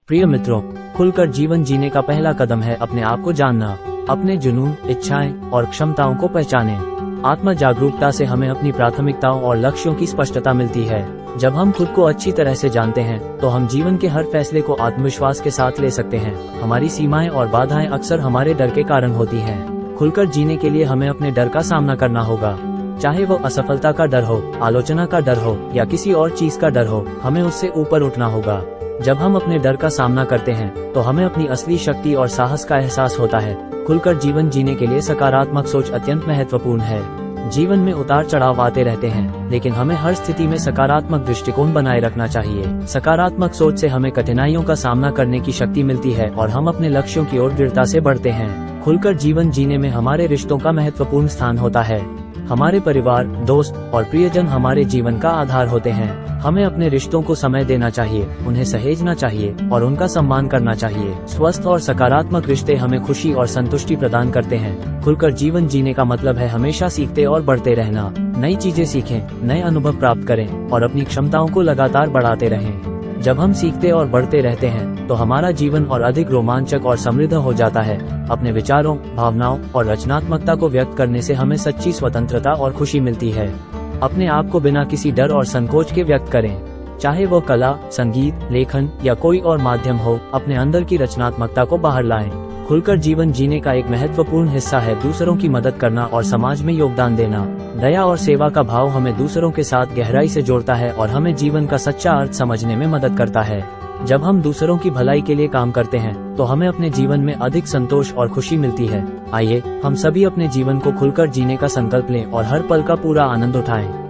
प्रिय मित्रों, खुलकर जीवन जीने का पहला कदम है अपने आप को जानना, अपने जुनून, इच्छाएं और क्षमताओं को पहचानें। आत्म जागरूकता से हमें अपनी प्राथमिकताओं और लक्ष्यों की स्पष्टता मिलती है। जब हम खुद को अच्छी तरह से जानते हैं तो हम जीवन के हर फैसले को आत्मविश्वास के साथ ले सकते हैं। हमारी सीमाएं और बाधाएं अक्सर हमारे डर के कारण होती हैं। खुलकर जीने के लिए हमें अपने डर का सामना करना होगा, चाहे वो असफलता का डर हो, आलोचना का डर हो या किसी और चीज का डर हो। हमें उससे ऊपर उठना होगा। जब हम अपने डर का सामना करते हैं तो हमें अपनी असली शक्ति और साहस का एहसास होता है। खुलकर जीवन जीने के लिए सकारात्मक सोच अत्यंत महत्वपूर्ण है। जीवन में उतार चढ़ाव आते रहते हैं, लेकिन हमें हर स्थिति में सकारात्मक दृष्टिकोण बनाए रखना चाहिए। सकारात्मक सोच से हमें कठिनाइयों का सामना करने की शक्ति मिलती है और हम अपने लक्ष्यों की ओर दृढ़ता से बढ़ते हैं। खुलकर जीवन जीने में हमारे रिश्तों का महत्वपूर्ण स्थान होता है। हमारे परिवार, दोस्त और प्रियजन हमारे जीवन का आधार होते हैं। हमें अपने रिश्तों को समय देना चाहिए, उन्हें सहेजना चाहिए और उनका सम्मान करना चाहिए। स्वस्थ और सकारात्मक रिश्ते हमें खुशी और संतुष्टि प्रदान करते हैं। खुलकर जीवन जीने का मतलब है हमेशा सीखते और बढ़ते रहना। नई चीजें सीखें, नए अनुभव प्राप्त करें और अपनी क्षमताओं को लगातार बढ़ाते रहें। जब हम सीखते और बढ़ते रहते हैं तो हमारा जीवन और अधिक रोमांचक और समृद्ध हो जाता है। अपने विचारों, भावनाओं और रचनात्मकता को व्यक्त करने से हमें सच्ची स्वतंत्रता और खुशी मिलती है। अपने आप को बिना किसी डर और संकोच के व्यक्त करें, चाहे वो कला, संगीत, लेखन या कोई और माध्यम हो। अपने अंदर की रचनात्मकता को बाहर लाएं। खुलकर जीवन जीने का एक महत्वपूर्ण हिस्सा है दूसरों की मदद करना और समाज में योगदान देना। दया और सेवा का भाव हमें दूसरों के साथ गहराई से जोड़ता है और हमें जीवन का सच्चा अर्थ समझने में मदद करता है। जब हम दूसरों की भलाई के लिए काम करते हैं तो हमें अपने जीवन में अधिक संतोष और खुशी मिलती है। आइए हम सभी अपने जीवन को खुलकर जीने का संकल्प लें और हर पल का पूरा आनंद उठाएं।